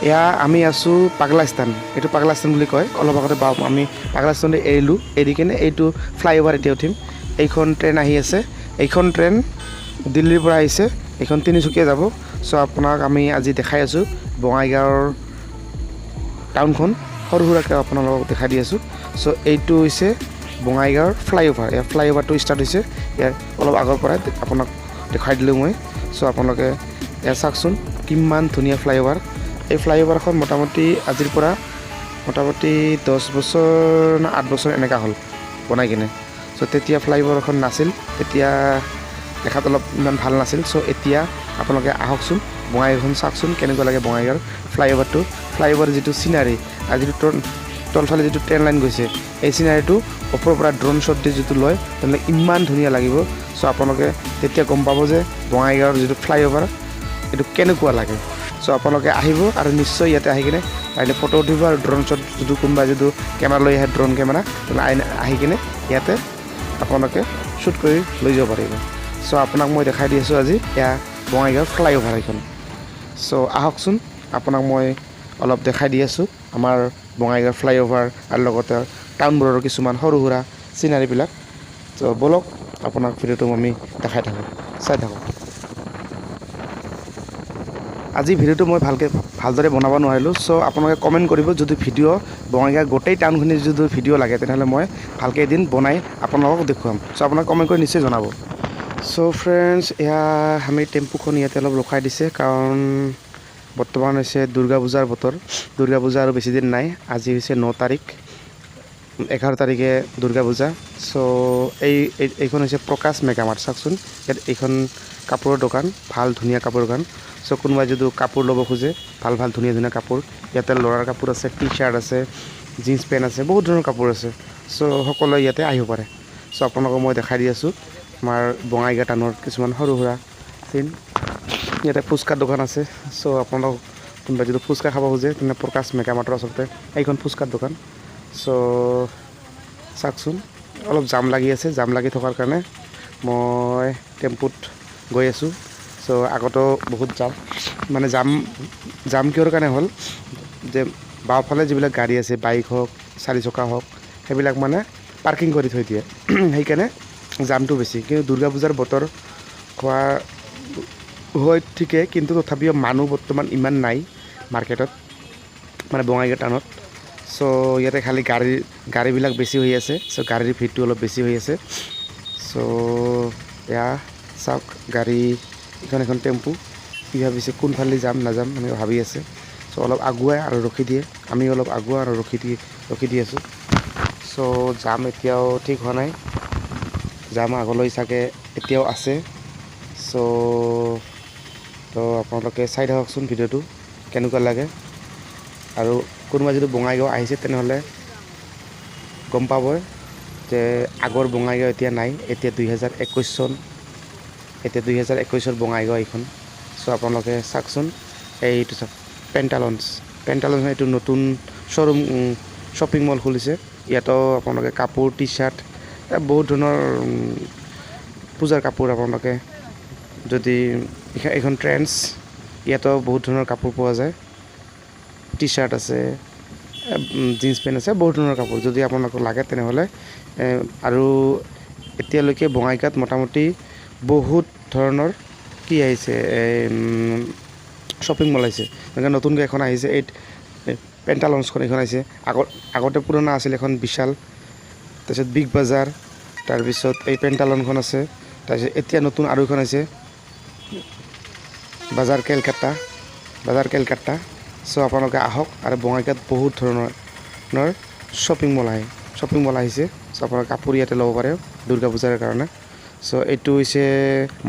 এয়া আমি আছোঁ পাগলাস্তান, এইটো পাগলাস্তান বুলি কয়। অলপ আগতে আমি পাগলাস্তানতে এৰিলোঁ, এৰি কিনে এইটো ফ্লাইঅভাৰ এতিয়া উঠিম। এইখন ট্ৰেইন আহি আছে, এইখন ট্ৰেইন দিল্লীৰ পৰা আহিছে, এইখন তিনিচুকীয়া যাব। চ' আপোনাক আমি আজি দেখাই আছোঁ বঙাইগাঁৱৰ টাউনখন সৰু সুৰাকৈ আপোনালোকক দেখাই দি আছোঁ। চ' এইটো হৈছে বঙাইগাঁৱৰ ফ্লাইঅভাৰ। ইয়াৰ ফ্লাইঅভাৰটো ষ্টাৰ্ট হৈছে ইয়াৰ অলপ আগৰ পৰাই আপোনাক দেখাই দিলোঁ মই। চ' আপোনালোকে এয়া চাওকচোন কিমান ধুনীয়া ফ্লাইঅভাৰ। এই ফ্লাইঅভাৰখন মোটামুটি আজিৰ পৰা মোটামুটি 10 বছৰ না 8 বছৰ এনেকুৱা হ'ল বনাই কিনে। চ' তেতিয়া ফ্লাইঅভাৰখন নাছিল, তেতিয়া দেখাত অলপ ইমান ভাল নাছিল। চ' এতিয়া আপোনালোকে আহকচোন, বঙাইগাঁওখন চাওকচোন কেনেকুৱা লাগে বঙাইগাঁৱৰ ফ্লাইঅভাৰটো। ফ্লাইঅভাৰ যিটো চিনাৰী আৰু যিটো তলফালে যিটো ট্ৰেইন লাইন গৈছে, এই চিনাৰীটো ওপৰৰ পৰা ড্ৰোন শ্বট দি যিটো লয় তেনেহ'লে ইমান ধুনীয়া লাগিব। চ' আপোনালোকে তেতিয়া গম পাব যে বঙাইগাঁৱৰ যিটো ফ্লাইঅভাৰ এইটো কেনেকুৱা লাগে। চ' আপোনালোকে আহিব আৰু নিশ্চয় ইয়াতে আহি কিনে পাৰিলে ফটো উঠিব আৰু ড্ৰোন শ্বট যিটো কোনোবাই যদি কেমেৰা লৈ আহে, ড্ৰোন কেমেৰা, তেনেহ'লে আহি কিনে ইয়াতে আপোনালোকে শ্বুট কৰি লৈ যাব পাৰিব। চ' আপোনাক মই দেখাই দি আছোঁ আজি এয়া বঙাইগাঁৱৰ ফ্লাইঅভাৰ এইখন। চ' আহকচোন, আপোনাক মই অলপ দেখাই দি আছোঁ আমাৰ বঙাইগাঁৱৰ ফ্লাইঅভাৰ আৰু লগতে টাউনবোৰৰ কিছুমান সৰু সুৰা চিনাৰীবিলাক। চ' ব'লক আপোনাক ভিডিঅ'টো আমি দেখাই থাকোঁ, চাই থাকোঁ। আজি ভিডিঅ'টো মই ভালদৰে বনাব নোৱাৰিলোঁ। চ' আপোনালোকে কমেণ্ট কৰিব যদি ভিডিঅ' বঙাইগাঁও গোটেই টাউনখিনি যদি ভিডিঅ' লাগে তেনেহ'লে মই ভালকৈ এদিন বনাই আপোনালোকক দেখুৱাম। চ' আপোনালোকে কমেণ্ট কৰি নিশ্চয় জনাব। চ' ফ্ৰেণ্ডছ, এয়া আমি টেম্পুখন ইয়াতে অলপ ৰখাই দিছে, কাৰণ বৰ্তমান হৈছে দুৰ্গা পূজাৰ বতৰ। দুৰ্গা পূজা আৰু বেছিদিন নাই, আজি হৈছে 9 তাৰিখ, 11 তাৰিখে দুৰ্গা পূজা। চ' এইখন হৈছে প্ৰকাশ মেগামাৰ্ট। চাওকচোন ইয়াত এইখন কাপোৰৰ দোকান, ভাল ধুনীয়া কাপোৰৰ দোকান। চ' কোনোবাই যদি কাপোৰ ল'ব খোজে, ভাল ভাল ধুনীয়া ধুনীয়া কাপোৰ, ইয়াতে ল'ৰাৰ কাপোৰ আছে, টি চাৰ্ট আছে, জিন্স পেণ্ট আছে, বহুত ধৰণৰ কাপোৰ আছে। চ' সকলোৱে ইয়াতে আহিব পাৰে। চ' আপোনালোকক মই দেখাই দি আছোঁ আমাৰ বঙাইগাঁও টাউনৰ কিছুমান সৰু সুৰা চিন। ইয়াতে ফুচকাৰ দোকান আছে। চ' আপোনালোক কোনোবাই যদি ফুচকা খাব খোজে তেনে প্ৰকাশ মেগামাৰ্টৰ আচলতে এইখন ফুচকাৰ দোকান। চ' চাওকচোন অলপ জাম লাগি আছে, জাম লাগি থকাৰ কাৰণে মই টেম্পুত গৈ আছোঁ। চ' আগতো বহুত মানে জাম কিহৰ কাৰণে হ'ল যে বাওঁফালে যিবিলাক গাড়ী আছে, বাইক হওক, 4 চকা হওক, সেইবিলাক মানে পাৰ্কিং কৰি থৈ দিয়ে, সেইকাৰণে জামটো বেছি। কিন্তু দুৰ্গা পূজাৰ বতৰ হয় ঠিকেই, কিন্তু তথাপিও মানুহ বৰ্তমান ইমান নাই মাৰ্কেটত, মানে বঙাইগাঁও টাউনত। চ' ইয়াতে খালি গাড়ীবিলাক বেছি হৈ আছে। চ' গাড়ীৰ ভিৰটো অলপ বেছি হৈ আছে। চ' এয়া চাওক গাড়ী, এখন টেম্পু, কি ভাবিছে কোনফালে যাম নাযাম এনেকৈ ভাবি আছে। চ' অলপ আগুৱাই আৰু ৰখি দিয়ে, আমি অলপ আগুৱাই আৰু ৰখি দি আছোঁ। চ' জাম এতিয়াও ঠিক হোৱা নাই, জাম আগলৈ চাগে এতিয়াও আছে। ত' আপোনালোকে চাই থাককচোন ভিডিঅ'টো কেনেকুৱা লাগে। আৰু কোনোবা যদি বঙাইগাঁও আহিছে তেনেহ'লে গম পাবই যে আগৰ বঙাইগাঁও এতিয়া নাই, এতিয়া 2021 চন, এতিয়া 2021 বঙাইগাঁও এইখন। চ' আপোনালোকে চাওকচোন, এইটো চাওক পেণ্টালন্স এইটো নতুন শ্ব'ৰুম, শ্বপিং মল খুলিছে। ইয়াতো আপোনালোকে কাপোৰ, টি চাৰ্ট, বহুত ধৰণৰ পূজাৰ কাপোৰ আপোনালোকে যদি এইখন ট্ৰেণ্ডছ, ইয়াতো বহুত ধৰণৰ কাপোৰ পোৱা যায়, টি চাৰ্ট আছে, জিন্স পেণ্ট আছে, বহুত ধৰণৰ কাপোৰ যদি আপোনালোকক লাগে তেনেহ'লে। আৰু এতিয়ালৈকে বঙাইগাঁৱত মোটামুটি বহুত ধৰণৰ কি আহিছে, শ্বপিং মল আহিছে। এনেকৈ নতুনকৈ এখন আহিছে, এই পেণ্টালন্সখন এইখন আহিছে। আগতে পুৰণা আছিল এখন বিশাল, তাৰপিছত বিগ বাজাৰ, তাৰপিছত এই পেণ্টালনখন আছে, তাৰপিছত এতিয়া নতুন আৰু এখন আছে বাজাৰ কেলকাতা। চ' আপোনালোকে আহক, আৰু বঙাইগাঁৱত বহুত ধৰণৰ শ্বপিং মল আহিছে। চ' আপোনালোকে কাপোৰ ইয়াতে ল'ব পাৰে দুৰ্গা পূজাৰ কাৰণে। চ' এইটো হৈছে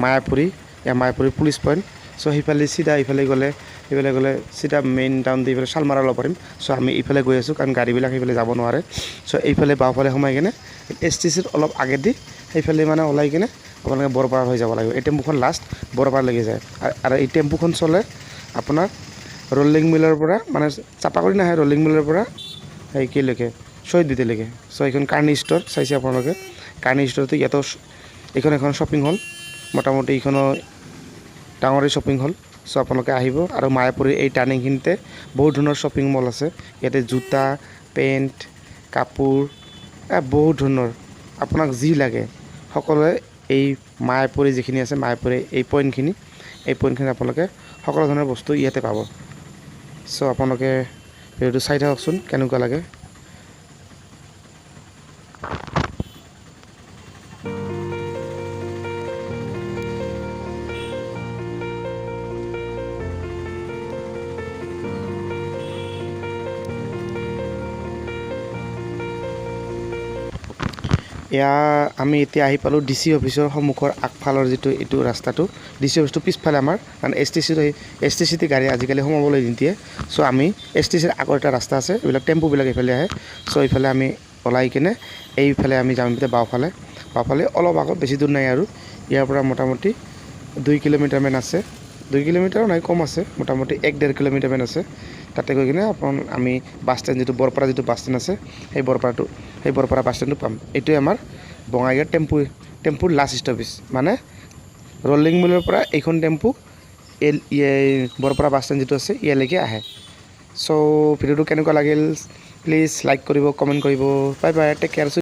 মায়াপুৰী পুলিচ পইণ্ট। চ' ইফালে গ'লে চিধা মেইন টাউন দি এইফালে শালমাৰা ল'ব পাৰিম। চ' আমি ইফালে গৈ আছোঁ, কাৰণ গাড়ীবিলাক সেইফালে যাব নোৱাৰে। চ' এইফালে বাওঁফালে সোমাই কিনে STCৰ অলপ আগেদি সেইফালে মানে ওলাই কিনে আপোনালোকে বৰপাৰ হৈ যাব লাগিব। এই টেম্পুখন লাষ্ট বৰপাৰলৈকে যায়, আৰু এই টেম্পুখন চলে আপোনাৰ ৰলিং মিলৰ পৰা, মানে চাপাগুৰি নাহে, ৰলিং মিলৰ পৰা সেই কিলৈকে শ্বহীদ বেদীলৈকে। চ' এইখন কাৰ্ণি ষ্ট'ৰ চাইছে আপোনালোকে, কাৰ্ণি ষ্ট'ৰটো ইয়াতো এখন শ্বপিং হল, মোটামুটি এইখনো ডাঙৰেই শ্বপিং হল। চ' আপোনালোকে আহিব আৰু মায়াপুৰী এই টাৰ্ণিংখিনিতে বহুত ধৰণৰ শ্বপিং মল আছে ইয়াতে জোতা পেণ্ট কাপোৰ বহুত ধৰণৰ আপোনাক যি লাগে সকলোৱে এই মায়াপুৰী যিখিনি আছে মায়াপুৰী এই পইণ্টখিনি আপোনালোকে সকলো ধৰণৰ বস্তু ইয়াতে পাব চ' আপোনালোকে ভিডিঅ'টো চাই থাককচোন কেনেকুৱা লাগে আমি এতিয়া আহি পালোঁ ডি চি অফিচৰ সন্মুখৰ আগফালৰ যিটো এইটো ৰাস্তাটো ডি চি অফিচটো পিছফালে আমাৰ কাৰণ এছ টি চি গাড়ী আজিকালি সোমাবলৈ নিদিয়ে চ' আমি এছ টি চিৰ আগৰ এটা ৰাস্তা আছে এইবিলাক টেম্পুবিলাক এইফালে আহে চ' এইফালে আমি ওলাই কিনে এইফালে আমি যাম এতিয়া বাওঁফালে অলপ আগত বেছি দূৰ নাই আৰু ইয়াৰ পৰা মোটামুটি 2 কিলোমিটাৰমান আছে 2 কিলোমিটাৰো নাই কম আছে মোটামুটি 1-1.5 কিলোমিটাৰমান আছে তাতে গৈ কিনে আমি বাছ ষ্টেণ্ড যিটো বৰপাৰা যিটো বাছ ষ্টেণ্ড আছে সেই বৰপাৰা বাছ ষ্টেণ্ডটো পাম এইটোৱে আমাৰ বঙাইগাঁও টেম্পুৰ লাষ্ট ষ্টপেজ মানে ৰলিং মিলৰ পৰা এইখন টেম্পু বৰপাৰা বাছ ষ্টেণ্ড যিটো আছে ইয়ালৈকে আহে চ' ভিডিঅ'টো কেনেকুৱা লাগিল প্লিজ লাইক কৰিব কমেণ্ট কৰিব বাই বাই টেক কেয়াৰ